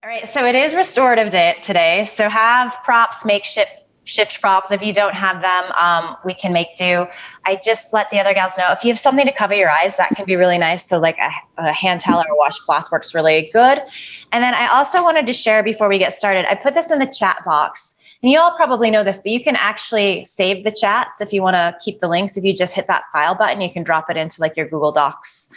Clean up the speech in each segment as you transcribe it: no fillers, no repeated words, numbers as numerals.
All right, so it is restorative day today. So have props, shift props. If you don't have them, we can make do. I just let the other gals know if you have something to cover your eyes, that can be really nice. So like a hand towel or a washcloth works really good. And then I also wanted to share before we get started, I put this in the chat box. And you all probably know this, but you can actually save the chats if you want to keep the links. If you just hit that file button, you can drop it into like your Google Docs.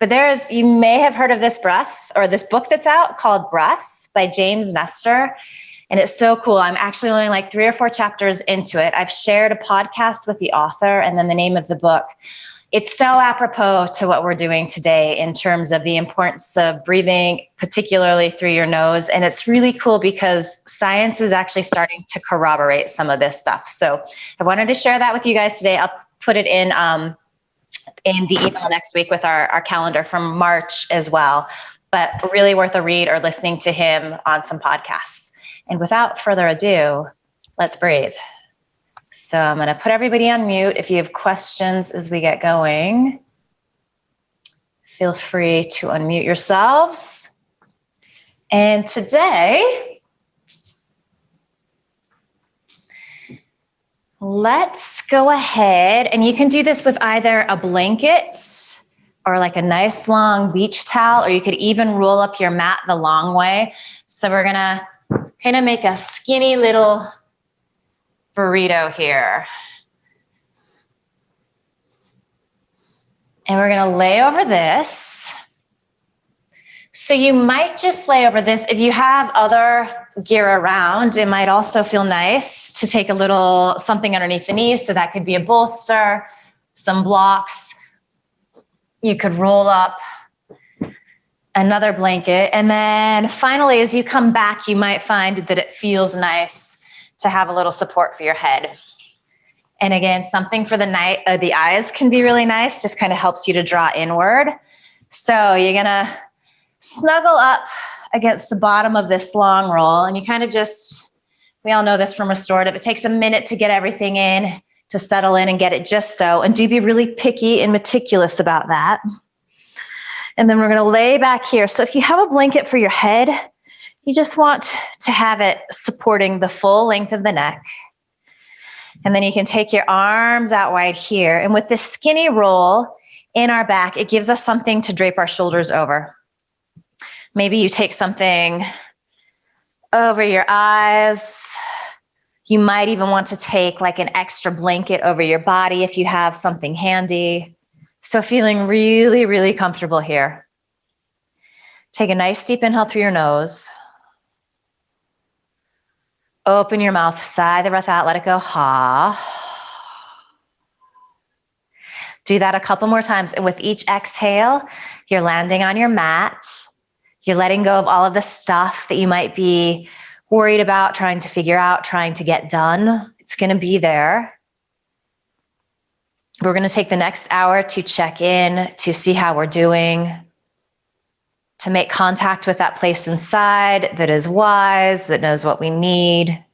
But you may have heard of this breath or this book that's out called Breath by James Nestor. And it's so cool. I'm actually only like 3 or 4 chapters into it. I've shared a podcast with the author and then the name of the book. It's so apropos to what we're doing today in terms of the importance of breathing, particularly through your nose. And it's really cool because science is actually starting to corroborate some of this stuff. So I wanted to share that with you guys today. I'll put it in the email next week with our calendar from March as well, but really worth a read or listening to him on some podcasts. And without further ado, let's breathe. So I'm going to put everybody on mute. If you have questions as we get going, feel free to unmute yourselves. And today, let's go ahead, and you can do this with either a blanket or like a nice long beach towel, or you could even roll up your mat the long way. So we're gonna kind of make a skinny little burrito here. And we're gonna lay over this. So you might just lay over this. If you have other gear around, it might also feel nice to take a little something underneath the knees. So that could be a bolster, some blocks. You could roll up another blanket. And then finally, as you come back, you might find that it feels nice to have a little support for your head. And again, something for the eyes can be really nice, just kind of helps you to draw inward. So you're gonna snuggle up against the bottom of this long roll, and you kind of we all know this from restorative, it takes a minute to get everything in, to settle in and get it just so, and do be really picky and meticulous about that. And then we're gonna lay back here. So if you have a blanket for your head, you just want to have it supporting the full length of the neck. And then you can take your arms out wide here. And with this skinny roll in our back, it gives us something to drape our shoulders over. Maybe you take something over your eyes. You might even want to take like an extra blanket over your body if you have something handy. So feeling really, really comfortable here. Take a nice deep inhale through your nose. Open your mouth, sigh the breath out, let it go. Ha. Do that a couple more times. And with each exhale, you're landing on your mat. You're letting go of all of the stuff that you might be worried about, trying to figure out, trying to get done. It's going to be there. We're going to take the next hour to check in, to see how we're doing, to make contact with that place inside that is wise, that knows what we need. And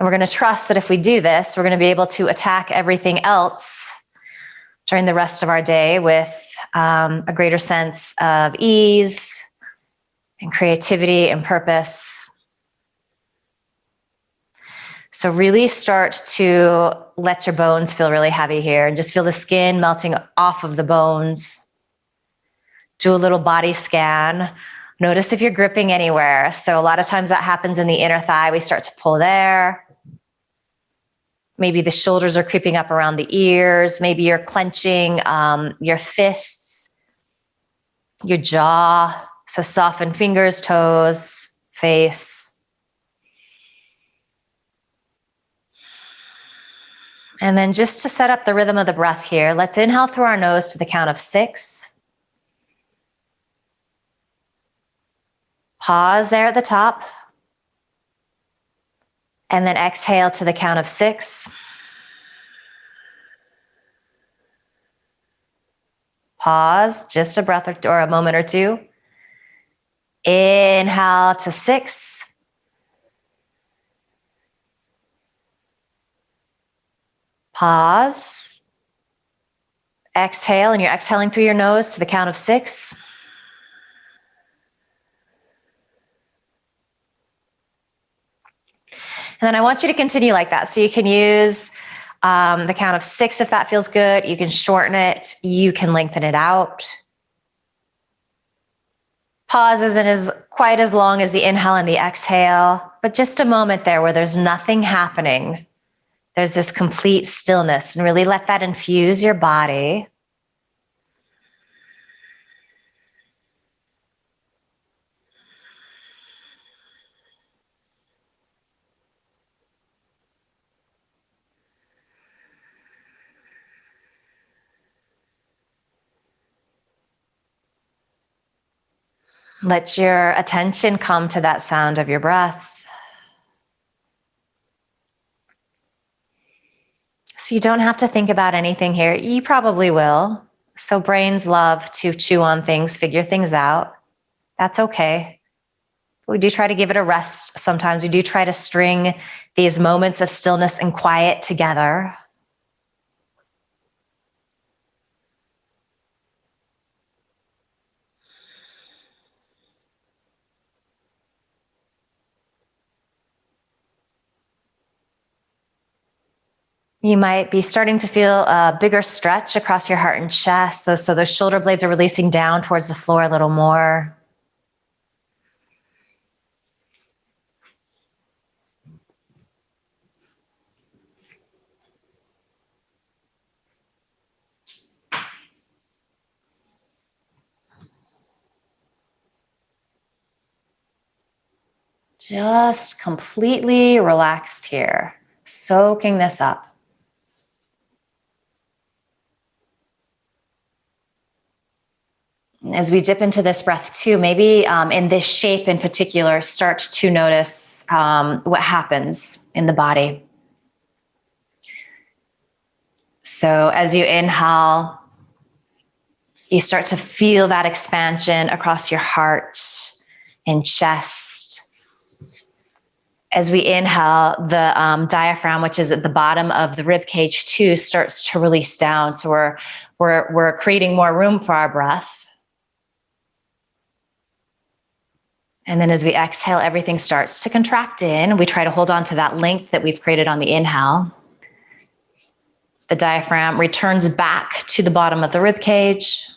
we're going to trust that if we do this, we're going to be able to attack everything else during the rest of our day with a greater sense of ease and creativity and purpose. So really start to let your bones feel really heavy here and just feel the skin melting off of the bones. Do a little body scan. Notice if you're gripping anywhere. So a lot of times that happens in the inner thigh. We start to pull there. Maybe the shoulders are creeping up around the ears. Maybe you're clenching your fists, your jaw. So soften fingers, toes, face. And then just to set up the rhythm of the breath here, let's inhale through our nose to the count of 6. Pause there at the top. And then exhale to the count of 6. Pause, just a breath or a moment or two. Inhale to 6. Pause. Exhale, and you're exhaling through your nose to the count of 6. And then I want you to continue like that. So you can use the count of 6 if that feels good. You can shorten it. You can lengthen it out. Pause isn't as quite as long as the inhale and the exhale, but just a moment there where there's nothing happening. There's this complete stillness, and really let that infuse your body. Let your attention come to that sound of your breath. So you don't have to think about anything here. You probably will. So brains love to chew on things, figure things out. That's okay. We do try to give it a rest sometimes. We do try to string these moments of stillness and quiet together. You might be starting to feel a bigger stretch across your heart and chest. So those shoulder blades are releasing down towards the floor a little more. Just completely relaxed here, soaking this up. As we dip into this breath too, maybe in this shape in particular, start to notice what happens in the body. So as you inhale, you start to feel that expansion across your heart and chest. As we inhale, the diaphragm, which is at the bottom of the rib cage too, starts to release down. So we're creating more room for our breath. And then as we exhale, everything starts to contract in. We try to hold on to that length that we've created on the inhale. The diaphragm returns back to the bottom of the rib cage.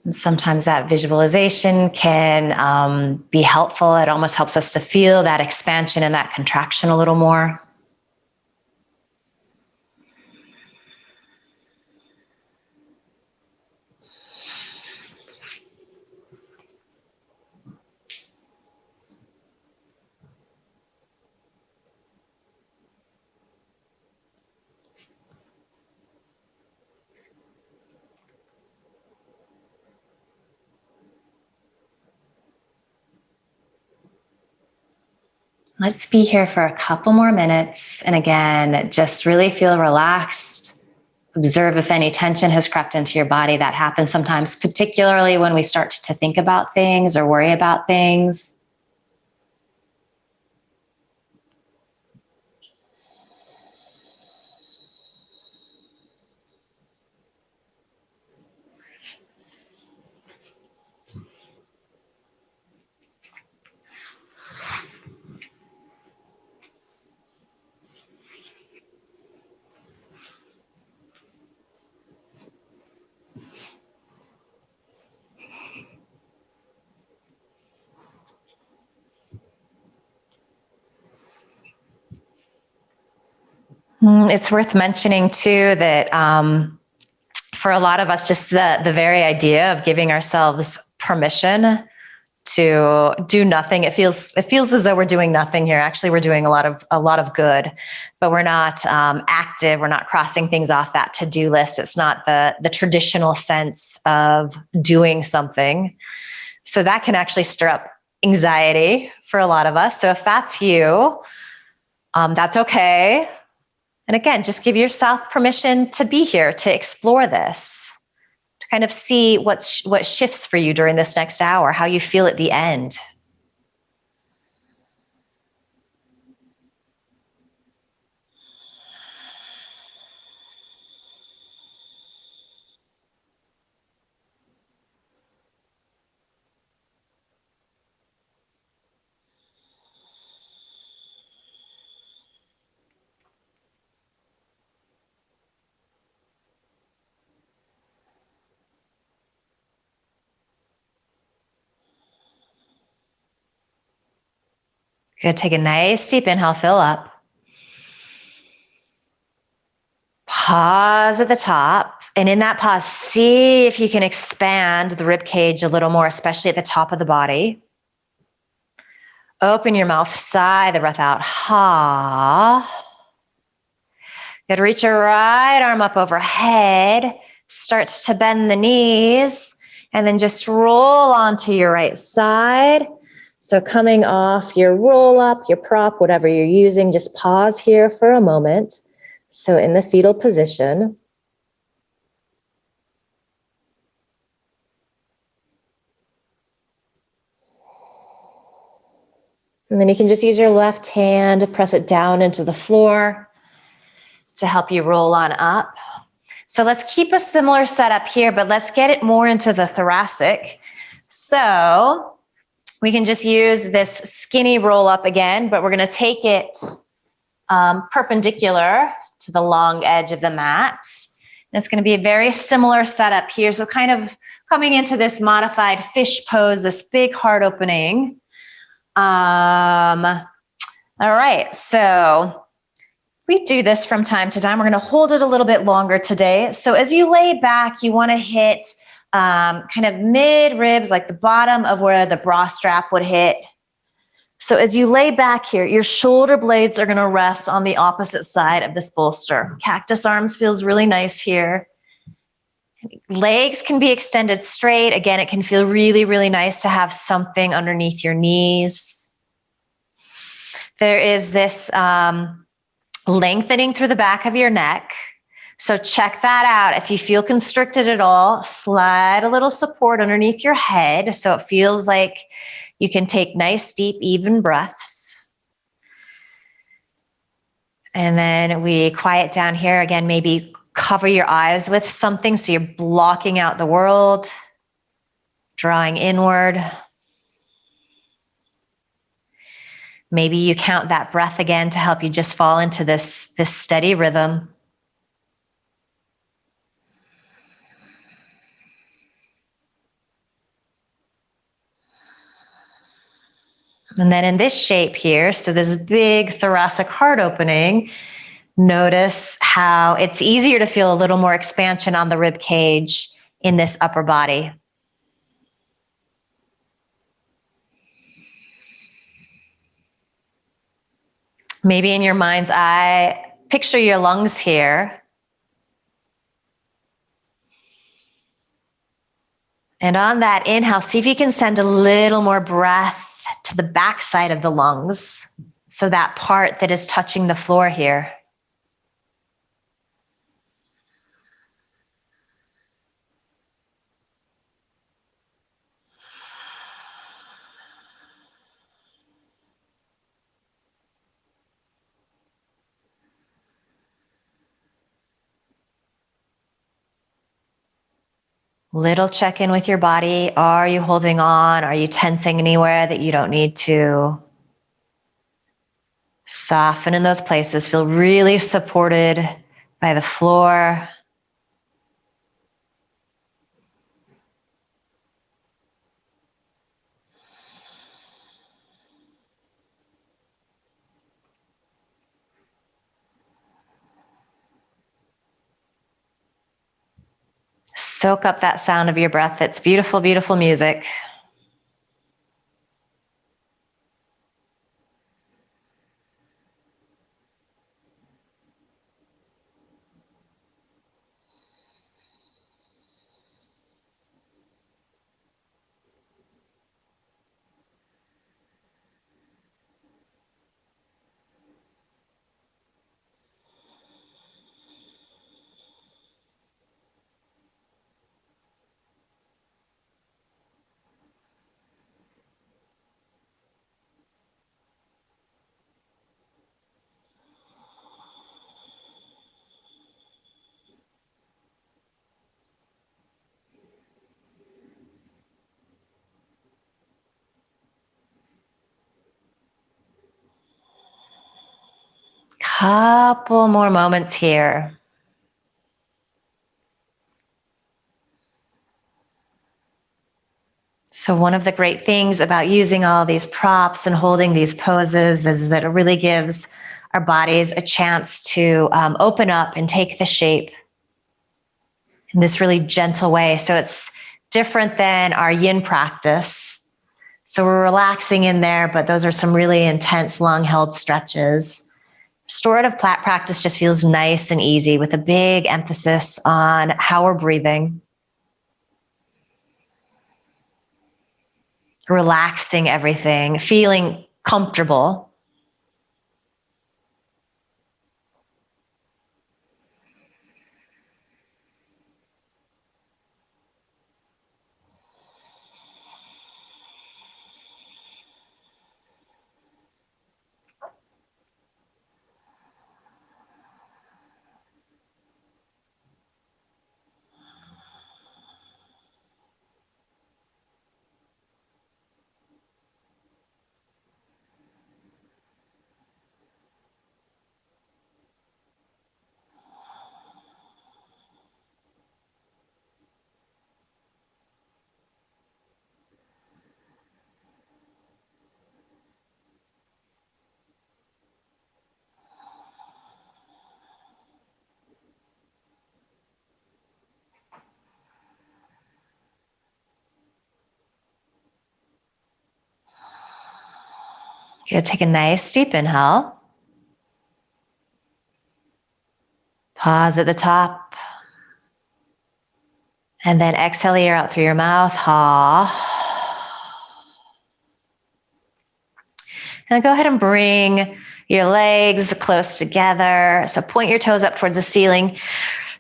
And sometimes that visualization can be helpful. It almost helps us to feel that expansion and that contraction a little more. Let's be here for a couple more minutes. And again, just really feel relaxed. Observe if any tension has crept into your body. That happens sometimes, particularly when we start to think about things or worry about things. It's worth mentioning too that for a lot of us, just the very idea of giving ourselves permission to do nothing, it feels as though we're doing nothing here. Actually, we're doing a lot of good, but we're not active. We're not crossing things off that to-do list. It's not the traditional sense of doing something. So that can actually stir up anxiety for a lot of us. So if that's you, that's okay. And again, just give yourself permission to be here, to explore this, to kind of see what shifts for you during this next hour, how you feel at the end. Good. Take a nice deep inhale, fill up. Pause at the top. And in that pause, see if you can expand the rib cage a little more, especially at the top of the body. Open your mouth, sigh the breath out. Ha. Good. Reach your right arm up overhead. Start to bend the knees. And then just roll onto your right side. So coming off your roll up, your prop, whatever you're using, just pause here for a moment. So in the fetal position. And then you can just use your left hand to press it down into the floor to help you roll on up. So let's keep a similar setup here, but let's get it more into the thoracic. So we can just use this skinny roll up again, but we're going to take it perpendicular to the long edge of the mat. And it's going to be a very similar setup here. So kind of coming into this modified fish pose, this big heart opening. All right, so we do this from time to time. We're going to hold it a little bit longer today. So as you lay back, you want to hit kind of mid ribs, like the bottom of where the bra strap would hit. So as you lay back here, your shoulder blades are going to rest on the opposite side of this bolster. Cactus arms feels really nice here. Legs can be extended straight. Again, it can feel really, really nice to have something underneath your knees. There is this lengthening through the back of your neck. So check that out. If you feel constricted at all, slide a little support underneath your head so it feels like you can take nice, deep, even breaths. And then we quiet down here. Again, maybe cover your eyes with something so you're blocking out the world, drawing inward. Maybe you count that breath again to help you just fall into this steady rhythm. And then in this shape here, so this big thoracic heart opening, notice how it's easier to feel a little more expansion on the rib cage in this upper body. Maybe in your mind's eye, picture your lungs here. And on that inhale, see if you can send a little more breath to the backside of the lungs. So that part that is touching the floor here. Little check-in with your body. Are you holding on? Are you tensing anywhere that you don't need to? Soften in those places. Feel really supported by the floor. Soak up that sound of your breath. It's beautiful, beautiful music. Couple more moments here. So one of the great things about using all these props and holding these poses is that it really gives our bodies a chance to open up and take the shape in this really gentle way. So it's different than our yin practice. So we're relaxing in there, but those are some really intense, long-held stretches. Restorative practice just feels nice and easy with a big emphasis on how we're breathing. Relaxing everything, feeling comfortable. Good. Take a nice deep inhale. Pause at the top. And then exhale the air out through your mouth. Ha. And then go ahead and bring your legs close together. So point your toes up towards the ceiling.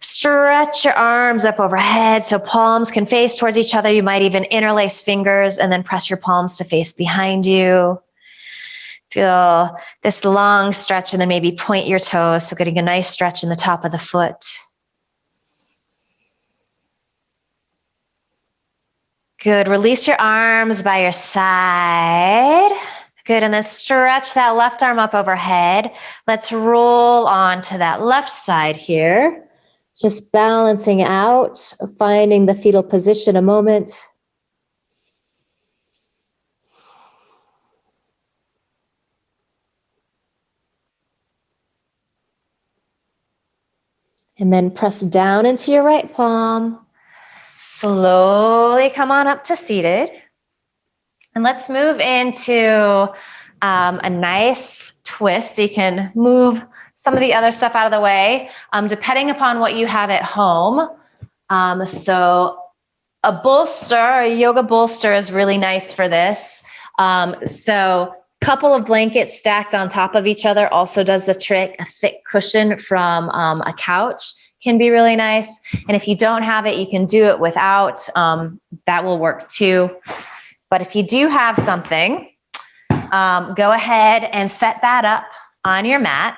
Stretch your arms up overhead so palms can face towards each other. You might even interlace fingers and then press your palms to face behind you. Feel this long stretch and then maybe point your toes. So getting a nice stretch in the top of the foot. Good. Release your arms by your side. Good. And then stretch that left arm up overhead. Let's roll on to that left side here. Just balancing out, finding the fetal position a moment. And then press down into your right palm. Slowly come on up to seated. And let's move into a nice twist. So you can move some of the other stuff out of the way, depending upon what you have at home. So a bolster, a yoga bolster is really nice for this. So a couple of blankets stacked on top of each other also does the trick. A thick cushion from a couch can be really nice. And if you don't have it, you can do it without. That will work too. But if you do have something, go ahead and set that up on your mat.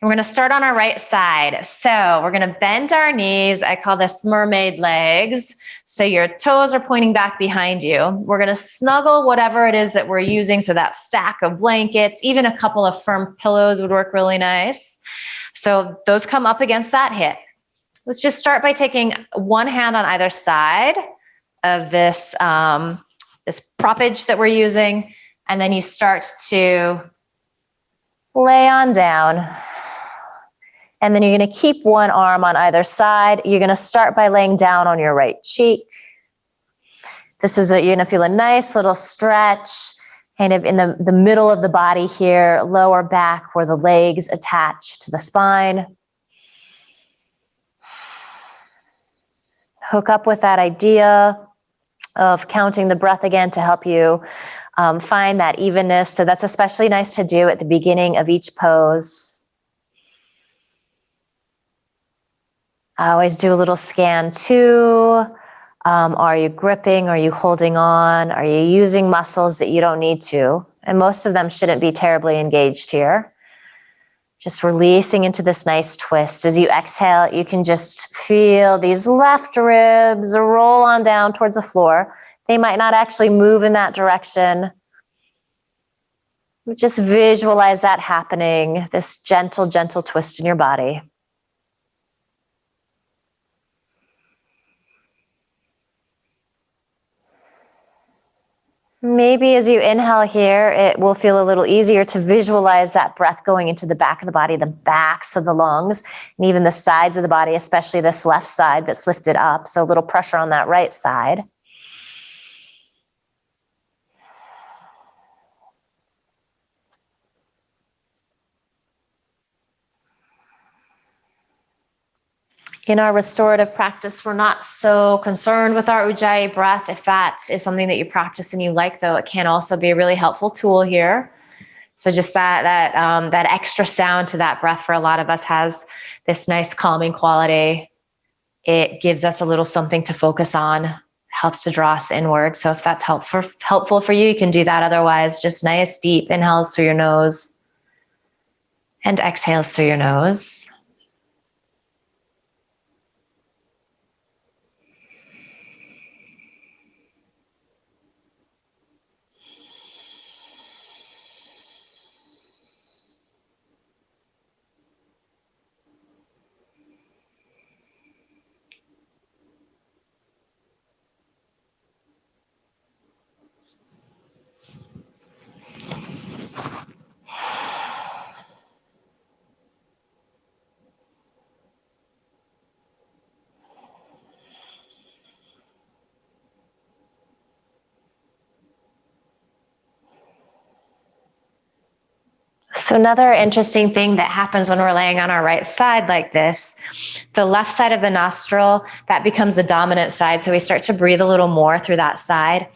And we're going to start on our right side. So we're going to bend our knees. I call this mermaid legs. So your toes are pointing back behind you. We're going to snuggle whatever it is that we're using. So that stack of blankets, even a couple of firm pillows would work really nice. So those come up against that hip. Let's just start by taking one hand on either side of this, this proppage that we're using. And then you start to lay on down. And then you're going to keep one arm on either side. You're going to start by laying down on your right cheek. You're going to feel a nice little stretch kind of in the middle of the body here, lower back where the legs attach to the spine. Hook up with that idea of counting the breath again to help you find that evenness. So that's especially nice to do at the beginning of each pose. I always do a little scan too. Are you gripping? Are you holding on? Are you using muscles that you don't need to? And most of them shouldn't be terribly engaged here. Just releasing into this nice twist. As you exhale, you can just feel these left ribs roll on down towards the floor. They might not actually move in that direction. Just visualize that happening, this gentle, gentle twist in your body. maybe as you inhale here, it will feel a little easier to visualize that breath going into the back of the body, the backs of the lungs, and even the sides of the body, especially this left side that's lifted up. So a little pressure on that right side. In our restorative practice, we're not so concerned with our Ujjayi breath. If that is something that you practice and you like, though, it can also be a really helpful tool here. So just that extra sound to that breath for a lot of us has this nice calming quality. It gives us a little something to focus on, helps to draw us inward. So if that's helpful for you, you can do that. Otherwise, just nice deep inhales through your nose and exhales through your nose. So another interesting thing that happens when we're laying on our right side like this, the left side of the nostril, that becomes the dominant side. So we start to breathe a little more through that side.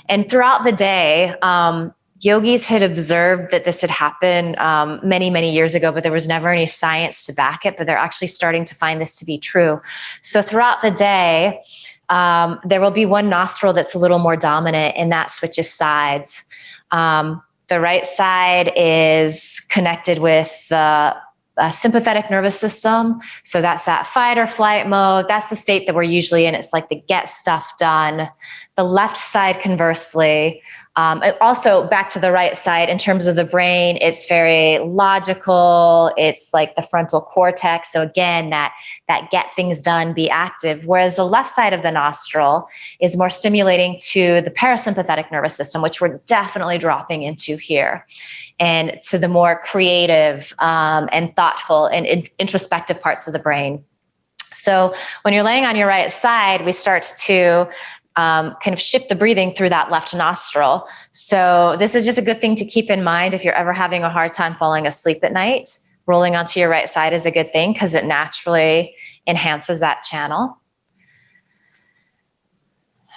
And throughout the day, yogis had observed that this had happened many, many years ago, but there was never any science to back it. But they're actually starting to find this to be true. So throughout the day, there will be one nostril that's a little more dominant, and that switches sides. The right side is connected with the sympathetic nervous system. So that's that fight or flight mode. That's the state that we're usually in. It's like the get stuff done. The left side, conversely, also back to the right side in terms of the brain, it's very logical. It's like the frontal cortex. So again, that get things done, be active. Whereas the left side of the nostril is more stimulating to the parasympathetic nervous system, which we're definitely dropping into here, and to the more creative and thoughtful and introspective parts of the brain. So when you're laying on your right side, we start to kind of shift the breathing through that left nostril. So this is just a good thing to keep in mind if you're ever having a hard time falling asleep at night. Rolling onto your right side is a good thing because it naturally enhances that channel.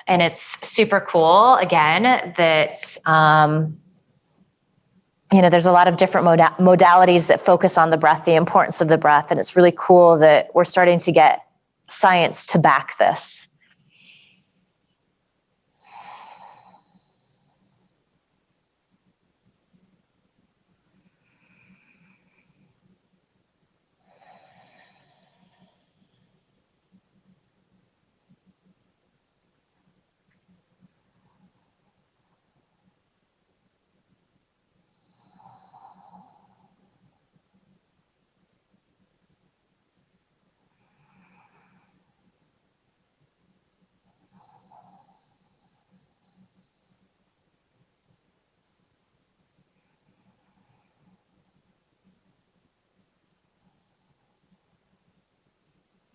And it's super cool, again, that there's a lot of different modalities that focus on the breath, the importance of the breath, and it's really cool that we're starting to get science to back this.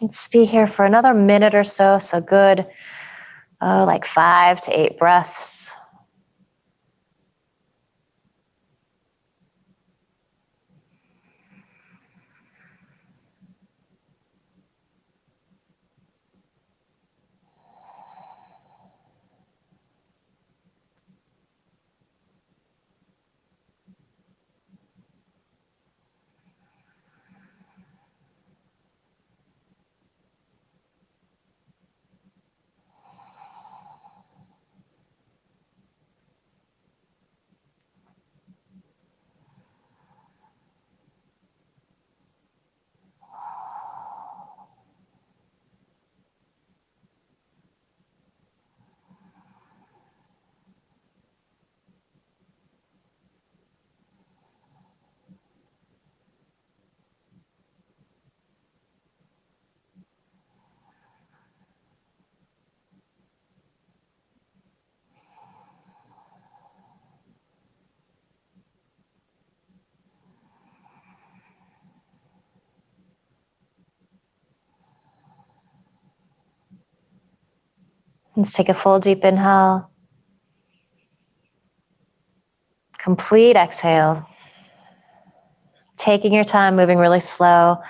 Let's be here for another minute or so. So good, like 5 to 8 breaths. Let's take a full deep inhale. Complete exhale. Taking your time, moving really slow.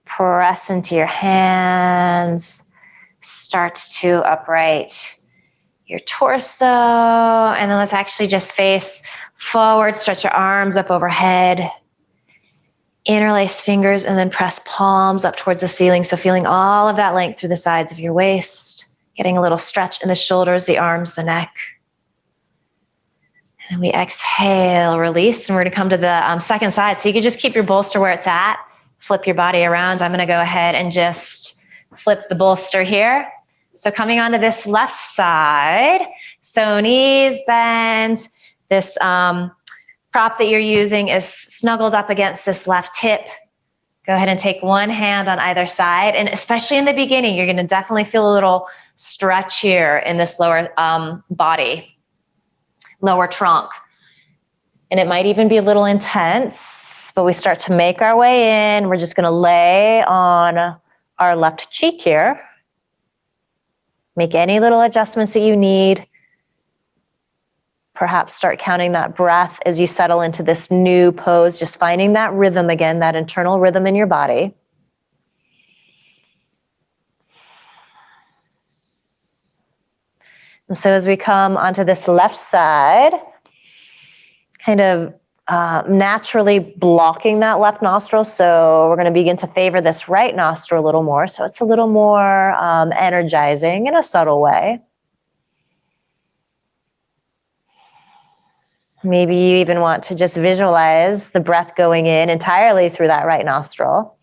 Press into your hands. Start to upright your torso. And then let's actually just face forward. Stretch your arms up overhead. Interlace fingers and then press palms up towards the ceiling. So feeling all of that length through the sides of your waist. Getting a little stretch in the shoulders, the arms, the neck. And then we exhale, release, and we're gonna come to the second side. So you can just keep your bolster where it's at, flip your body around. I'm gonna go ahead and just flip the bolster here. So coming onto this left side, so knees bend, this prop that you're using is snuggled up against this left hip. Go ahead and take one hand on either side. And especially in the beginning, you're gonna definitely feel a little stretch here in this lower body. Lower trunk. And it might even be a little intense, but we start to make our way in. We're just going to lay on our left cheek here. Make any little adjustments that you need. Perhaps start counting that breath as you settle into this new pose, just finding that rhythm again, that internal rhythm in your body. And so as we come onto this left side, kind of naturally blocking that left nostril. So we're going to begin to favor this right nostril a little more. So it's a little more energizing in a subtle way. Maybe you even want to just visualize the breath going in entirely through that right nostril.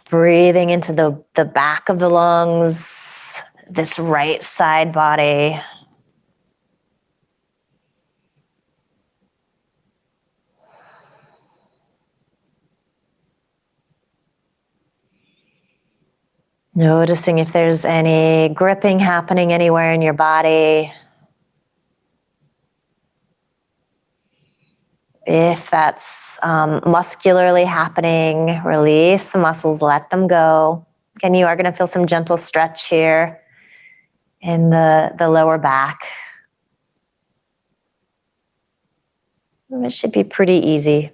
Breathing into the back of the lungs, this right side body. Noticing if there's any gripping happening anywhere in your body. If that's muscularly happening, release the muscles, let them go. Again, you are going to feel some gentle stretch here in the lower back. It should be pretty easy.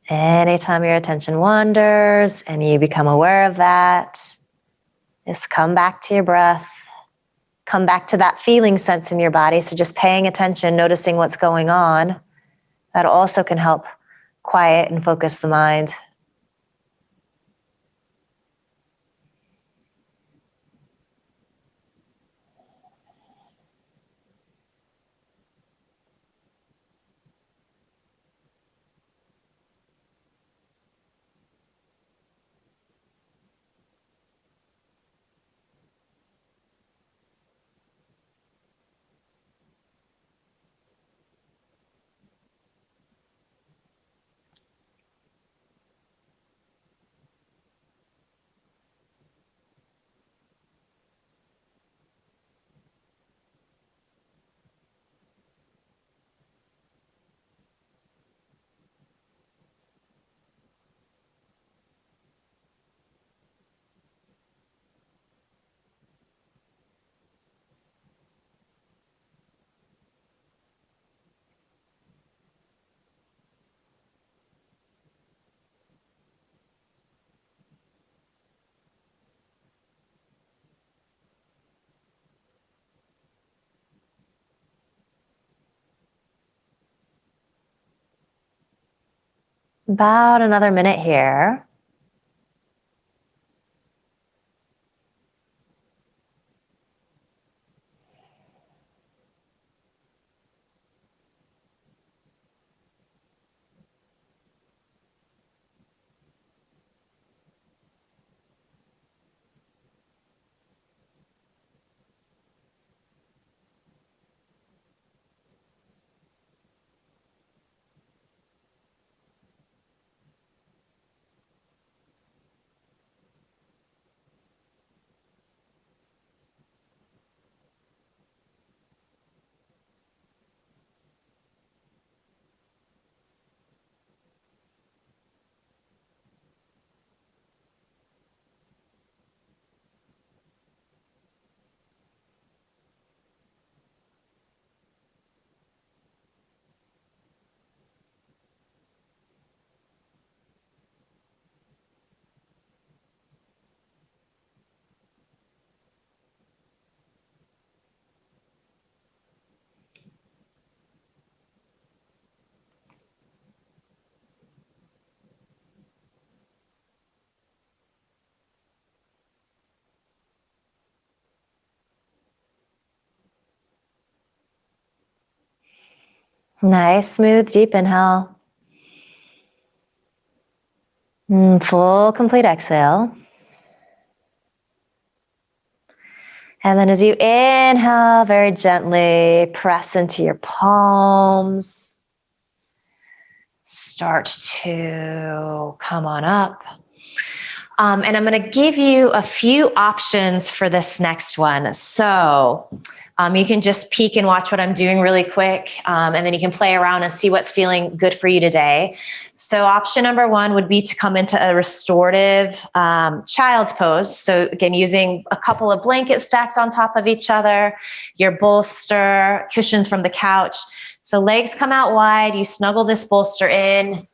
Anytime your attention wanders and you become aware of that, just come back to your breath. Come back to that feeling sense in your body. So just paying attention, noticing what's going on. That also can help quiet and focus the mind. About another minute here. Nice, smooth, deep inhale. Full, complete exhale. And then as you inhale, very gently press into your palms. Start to come on up. And I'm going to give you a few options for this next one. So you can just peek and watch what I'm doing really quick. And then you can play around and see what's feeling good for you today. So option number one would be to come into a restorative child's pose. So again, using a couple of blankets stacked on top of each other, your bolster, cushions from the couch. So legs come out wide, you snuggle this bolster in,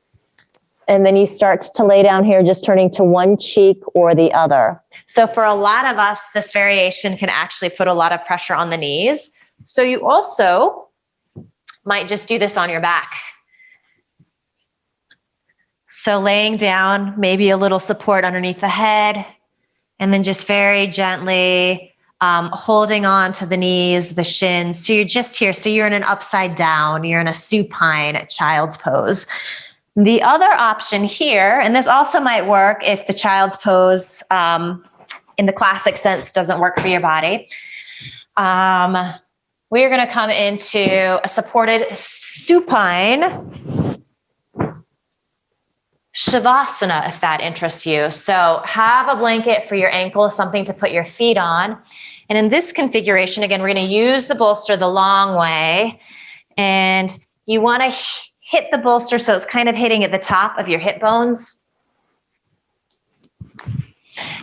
and then you start to lay down here, just turning to one cheek or the other. So for a lot of us, this variation can actually put a lot of pressure on the knees. So you also might just do this on your back. So laying down, maybe a little support underneath the head, and then just very gently holding on to the knees, the shins. So you're just here. So you're in an upside down, you're in a supine child's pose. The other option here, and this also might work if the child's pose in the classic sense doesn't work for your body. We're going to come into a supported supine Shavasana, if that interests you. So have a blanket for your ankle, something to put your feet on. And in this configuration, again, we're going to use the bolster the long way. And you want to hit the bolster so it's kind of hitting at the top of your hip bones.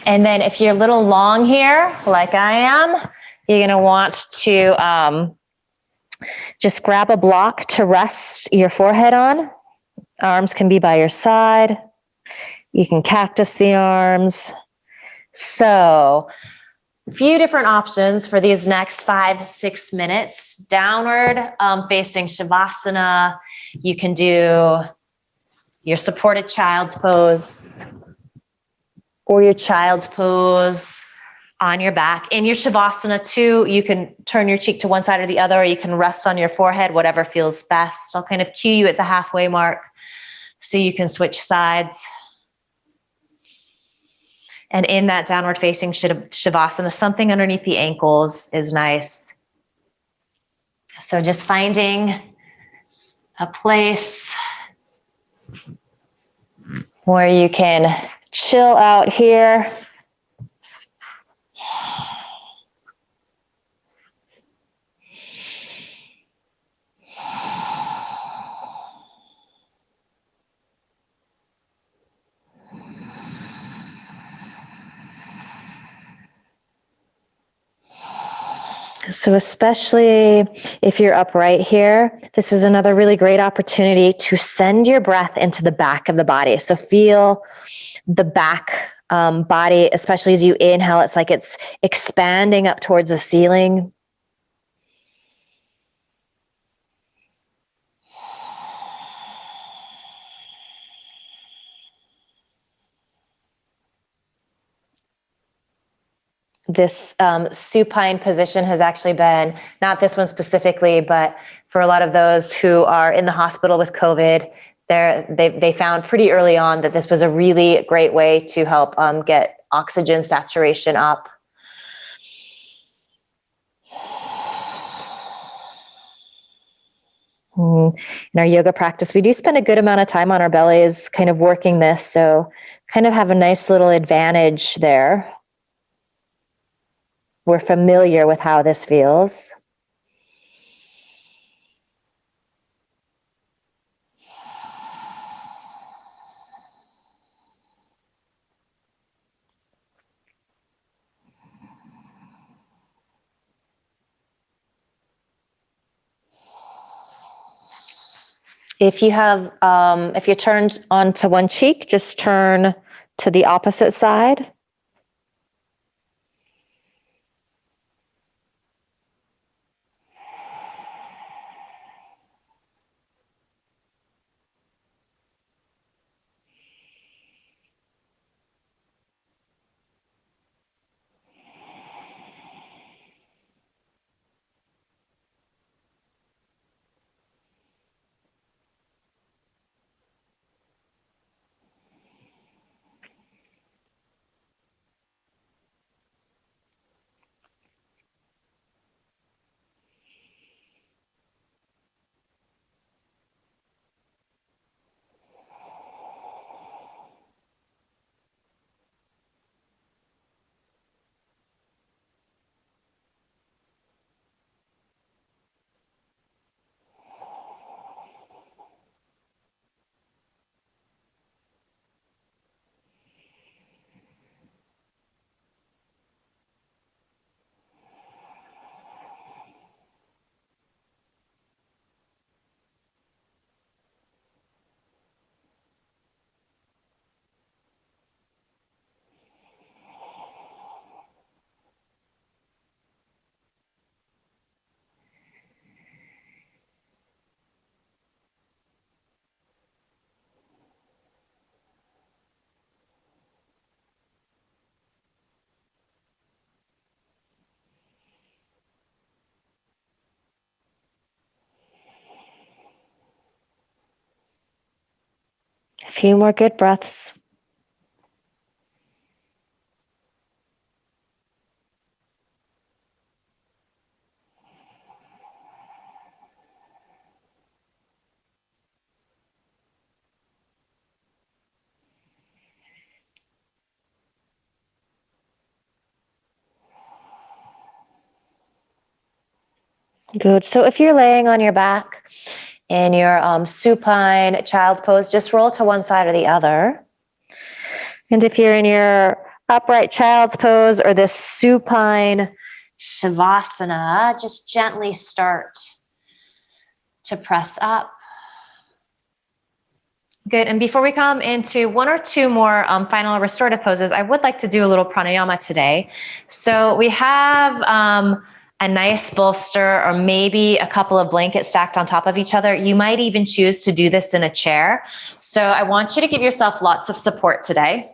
And then if you're a little long here, like I am, you're going to want to just grab a block to rest your forehead on. Arms can be by your side. You can cactus the arms. So a few different options for these next 5-6 minutes. Downward facing Shavasana. You can do your supported child's pose or your child's pose on your back. In your Shavasana too, you can turn your cheek to one side or the other, or you can rest on your forehead, whatever feels best. I'll kind of cue you at the halfway mark so you can switch sides. And in that downward facing Shavasana, something underneath the ankles is nice. So just finding a place where you can chill out here. So especially if you're upright here, this is another really great opportunity to send your breath into the back of the body. So feel the back body, especially as you inhale, it's like it's expanding up towards the ceiling. this supine position has actually been, not this one specifically, but for a lot of those who are in the hospital with COVID, they found pretty early on that this was a really great way to help get oxygen saturation up. In our yoga practice, we do spend a good amount of time on our bellies kind of working this, so kind of have a nice little advantage there. We're familiar with how this feels. If you're turned onto one cheek, just turn to the opposite side. A few more good breaths. Good. So if you're laying on your back in your supine child's pose, just roll to one side or the other. And if you're in your upright child's pose or this supine Shavasana, just gently start to press up. Good. And before we come into one or two more final restorative poses, I would like to do a little pranayama today. So we have a nice bolster or maybe a couple of blankets stacked on top of each other. You might even choose to do this in a chair. So I want you to give yourself lots of support today,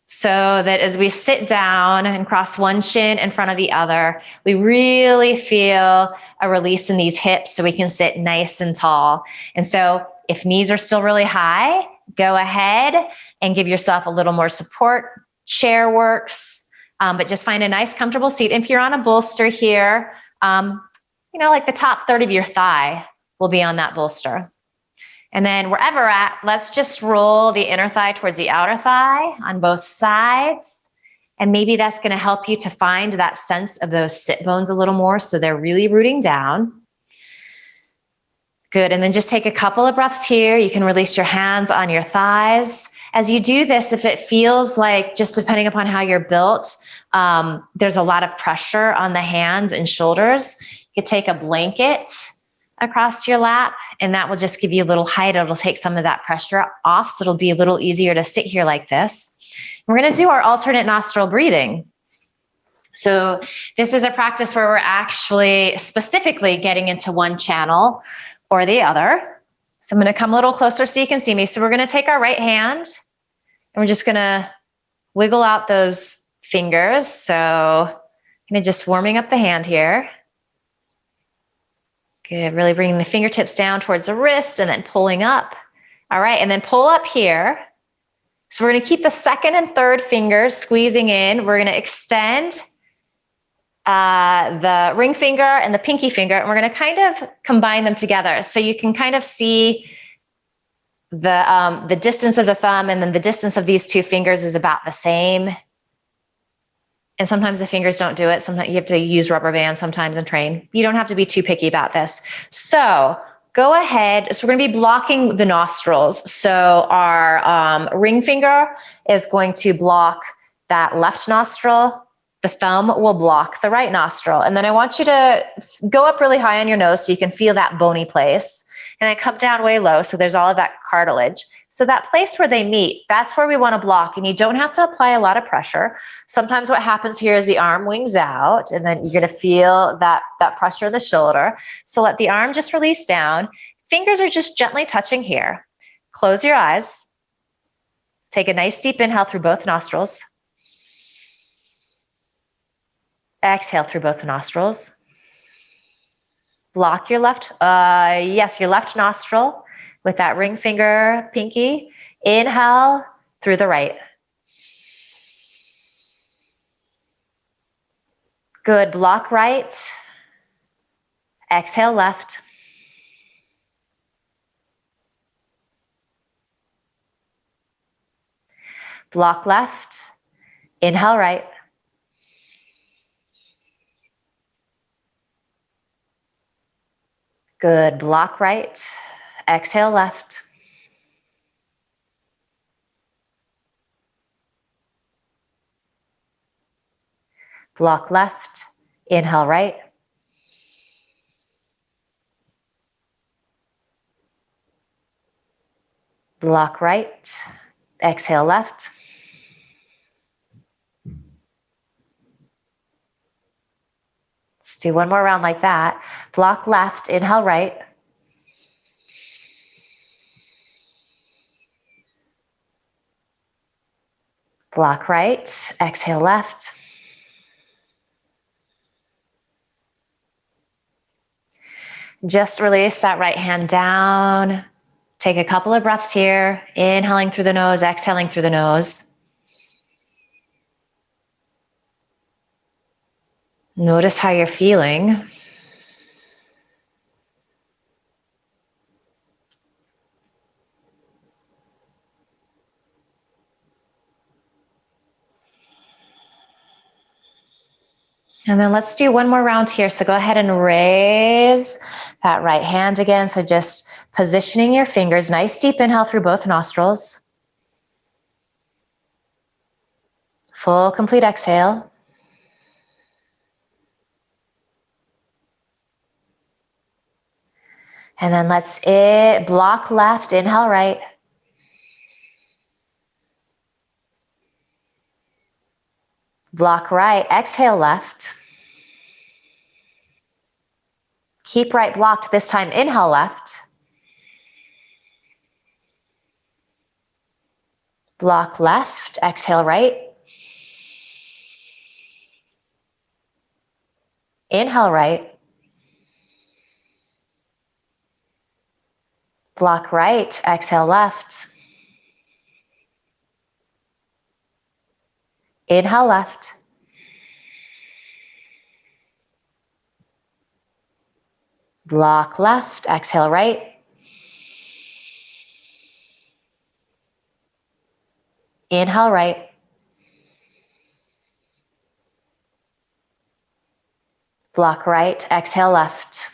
so that as we sit down and cross one shin in front of the other, we really feel a release in these hips so we can sit nice and tall. And so if knees are still really high, go ahead and give yourself a little more support. Chair works, but just find a nice comfortable seat. If you're on a bolster here, like the top third of your thigh will be on that bolster. And then wherever we're at, let's just roll the inner thigh towards the outer thigh on both sides. And maybe that's going to help you to find that sense of those sit bones a little more, so they're really rooting down. Good. And then just take a couple of breaths here. You can release your hands on your thighs. As you do this, if it feels like, just depending upon how you're built, there's a lot of pressure on the hands and shoulders, you could take a blanket across your lap, and that will just give you a little height. It'll take some of that pressure off, so it'll be a little easier to sit here like this. We're going to do our alternate nostril breathing. So this is a practice where we're actually specifically getting into one channel or the other. So I'm going to come a little closer so you can see me. So we're going to take our right hand and we're just going to Wiggle out those fingers. So I'm gonna just warming up the hand here. Good, really bringing the fingertips down towards the wrist and then pulling up. All right, and then pull up here. So we're gonna keep the second and third fingers squeezing in. We're gonna extend the ring finger and the pinky finger, and we're gonna kind of combine them together. So you can kind of see the distance of the thumb, and then the distance of these two fingers is about the same. And sometimes the fingers don't do it. Sometimes you have to use rubber bands sometimes and train. You don't have to be too picky about this. So go ahead. So we're going to be blocking the nostrils. So our ring finger is going to block that left nostril. The thumb will block the right nostril. And then I want you to go up really high on your nose so you can feel that bony place. And then come down way low so there's all of that cartilage. So that place where they meet, that's where we want to block. And you don't have to apply a lot of pressure. Sometimes what happens here is the arm wings out, and then you're going to feel that pressure in the shoulder. So let the arm just release down. Fingers are just gently touching here. Close your eyes. Take a nice deep inhale through both nostrils. Exhale through both nostrils. Block your left nostril with that ring finger, pinky. Inhale through the right. Good, block right. Exhale left. Block left. Inhale right. Good, block right. Exhale left. Block left. Inhale right. Block right. Exhale left. Let's do one more round like that. Block left. Inhale right. Block right. Exhale left. Just release that right hand down. Take a couple of breaths here. Inhaling through the nose, exhaling through the nose. Notice how you're feeling. And then let's do one more round here. So go ahead and raise that right hand again. So just positioning your fingers. Nice deep inhale through both nostrils. Full complete exhale. And then let's block left, inhale right. Block right, exhale left. Keep right blocked, this time inhale left. Block left, exhale right. Inhale right. Block right, exhale left. Inhale left. Block left, exhale right. Inhale right. Block right, exhale left.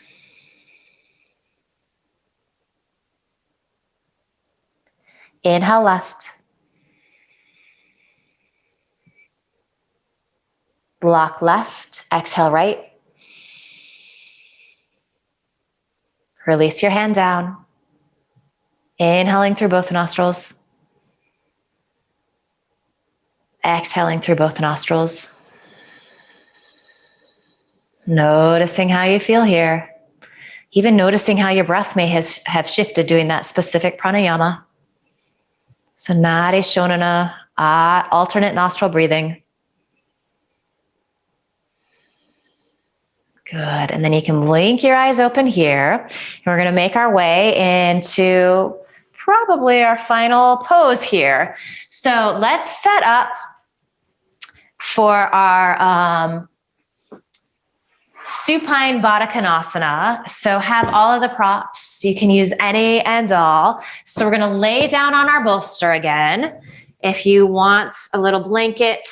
Inhale left. Block left, exhale right. Release your hand down. Inhaling through both nostrils. Exhaling through both nostrils. Noticing how you feel here. Even noticing how your breath may have shifted doing that specific pranayama. So Nadi Shonana Alternate nostril breathing. Good. And then you can blink your eyes open here. And we're going to make our way into probably our final pose here. So let's set up for our Supine Badakanasana. So have all of the props. You can use any and all. So we're going to lay down on our bolster again. If you want a little blanket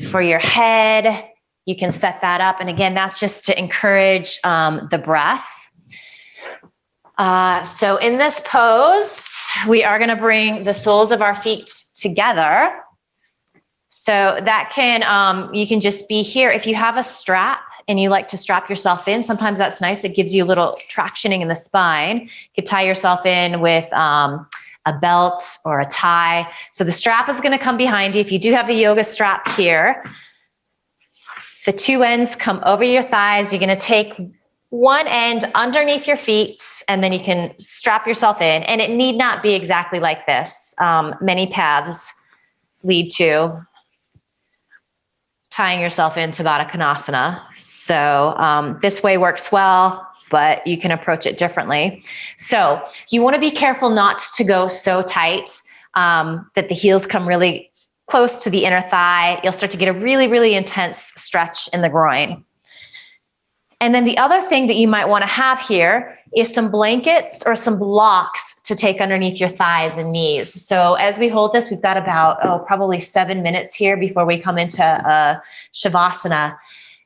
for your head, you can set that up. And again, that's just to encourage the breath. So in this pose, we are going to bring the soles of our feet together. So that can, you can just be here. If you have a strap and you like to strap yourself in, sometimes that's nice. It gives you a little tractioning in the spine. You could tie yourself in with a belt or a tie. So the strap is going to come behind you. If you do have the yoga strap here, the two ends come over your thighs. You're going to take one end underneath your feet, and then you can strap yourself in. And it need not be exactly like this. Many paths lead to tying yourself into Badakanasana. So this way works well, but you can approach it differently. So you want to be careful not to go so tight that the heels come really close to the inner thigh. You'll start to get a really, really intense stretch in the groin. And then the other thing that you might want to have here is some blankets or some blocks to take underneath your thighs and knees. So as we hold this, we've got about, probably 7 minutes here before we come into Shavasana.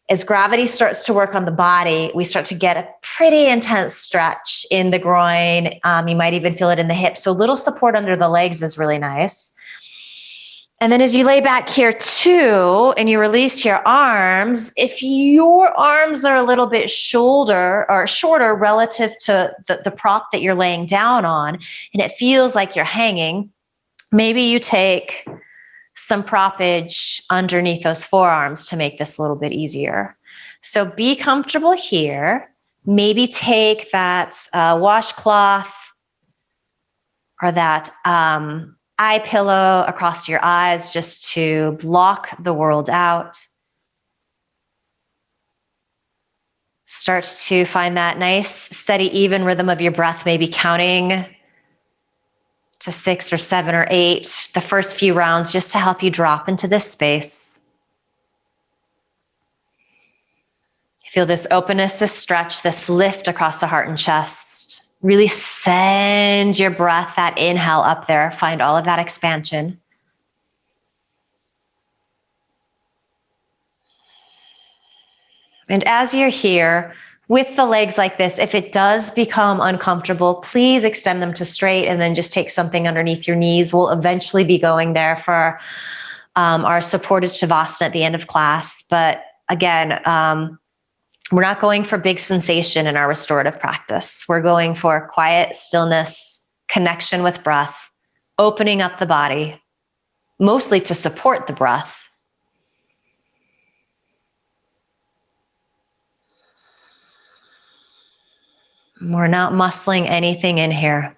As gravity starts to work on the body, we start to get a pretty intense stretch in the groin. You might even feel it in the hips. So a little support under the legs is really nice. And then as you lay back here too, and you release your arms, if your arms are a little bit shorter relative to the prop that you're laying down on, and it feels like you're hanging, maybe you take some proppage underneath those forearms to make this a little bit easier. So be comfortable here. Maybe take that washcloth or that eye pillow across your eyes just to block the world out. Start to find that nice, steady, even rhythm of your breath, maybe counting to 6 or 7 or 8, the first few rounds, just to help you drop into this space. Feel this openness, this stretch, this lift across the heart and chest. Really send your breath, that inhale up there. Find all of that expansion. And as you're here with the legs like this, if it does become uncomfortable, please extend them to straight and then just take something underneath your knees. We'll eventually be going there for our supported Shavasana at the end of class. But again, we're not going for big sensation in our restorative practice. We're going for quiet stillness, connection with breath, opening up the body, mostly to support the breath. We're not muscling anything in here.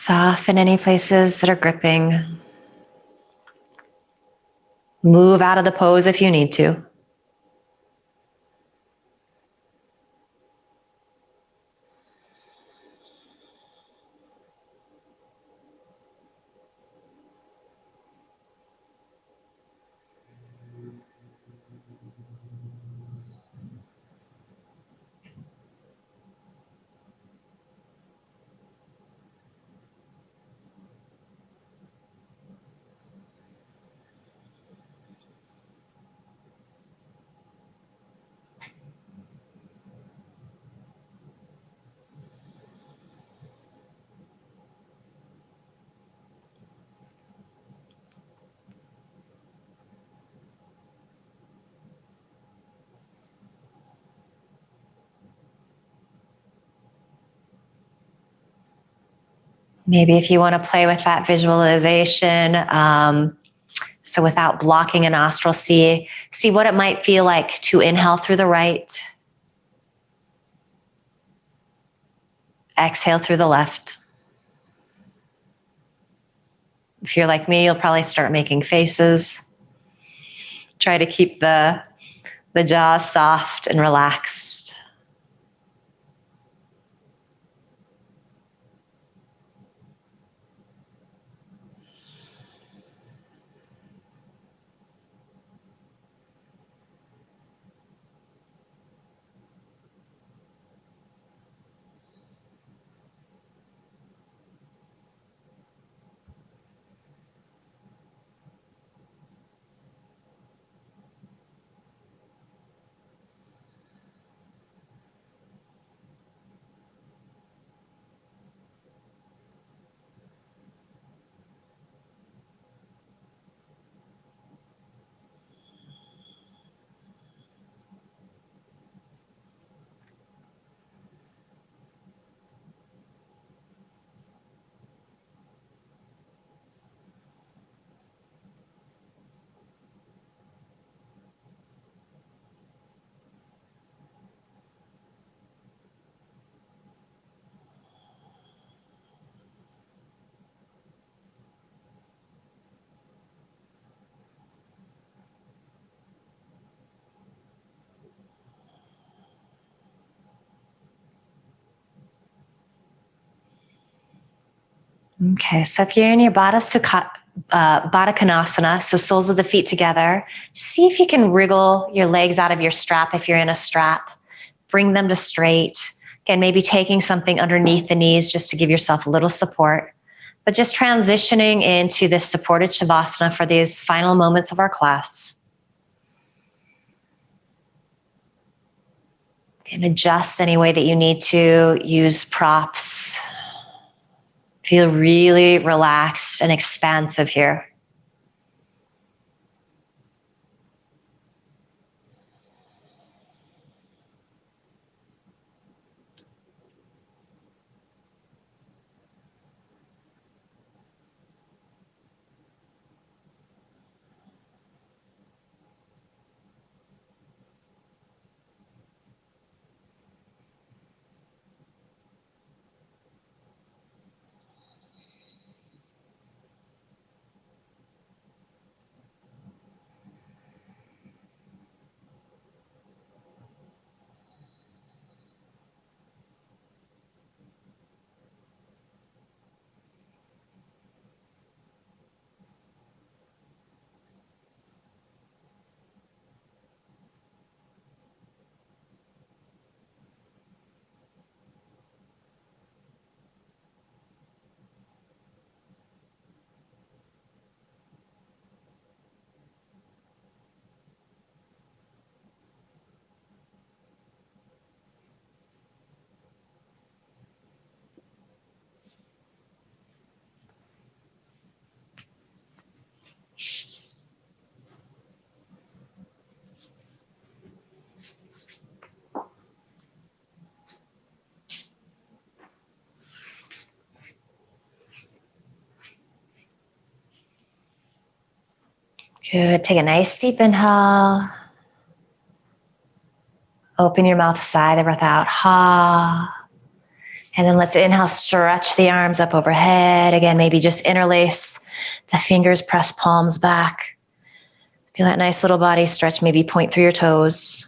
Soften any places that are gripping. Move out of the pose if you need to. Maybe if you want to play with that visualization, so without blocking a nostril, see what it might feel like to inhale through the right, exhale through the left. If you're like me, you'll probably start making faces. Try to keep the jaw soft and relaxed. Okay, so if you're in your Badakanasana, so soles of the feet together, see if you can wriggle your legs out of your strap if you're in a strap. Bring them to straight. Again, maybe taking something underneath the knees just to give yourself a little support. But just transitioning into this supported Shavasana for these final moments of our class. And adjust any way that you need to. Use props. Feel really relaxed and expansive here. Good. Take a nice deep inhale. Open your mouth, sigh the breath out. Ha. And then let's inhale, stretch the arms up overhead. Again, maybe just interlace the fingers, press palms back. Feel that nice little body stretch, maybe point through your toes.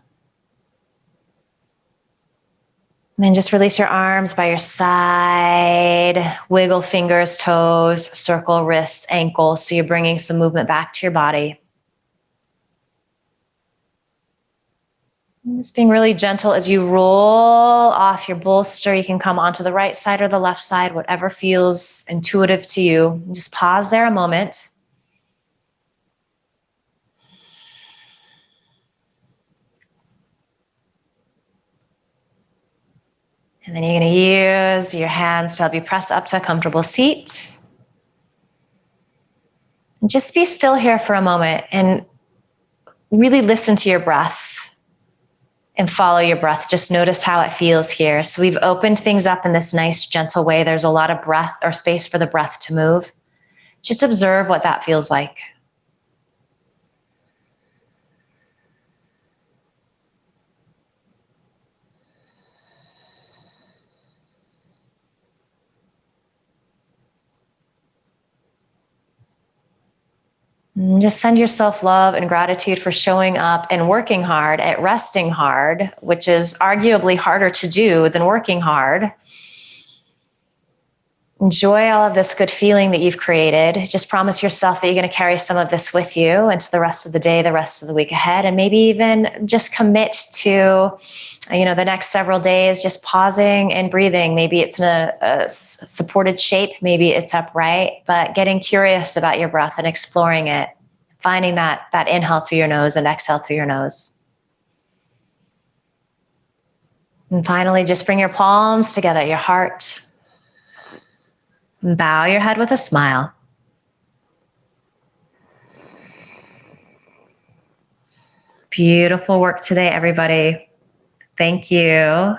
And then just release your arms by your side. Wiggle fingers, toes, circle wrists, ankles. So you're bringing some movement back to your body. And just being really gentle as you roll off your bolster. You can come onto the right side or the left side, whatever feels intuitive to you. Just pause there a moment. And then you're going to use your hands to help you press up to a comfortable seat. And just be still here for a moment and really listen to your breath and follow your breath. Just notice how it feels here. So we've opened things up in this nice, gentle way. There's a lot of breath or space for the breath to move. Just observe what that feels like. And just send yourself love and gratitude for showing up and working hard at resting hard, which is arguably harder to do than working hard. Enjoy all of this good feeling that you've created. Just promise yourself that you're going to carry some of this with you into the rest of the day, the rest of the week ahead, and maybe even just commit to, the next several days, just pausing and breathing. Maybe it's in a supported shape, maybe it's upright, but getting curious about your breath and exploring it, finding that inhale through your nose and exhale through your nose. And finally, just bring your palms together at your heart. Bow your head with a smile. Beautiful work today, everybody. Thank you.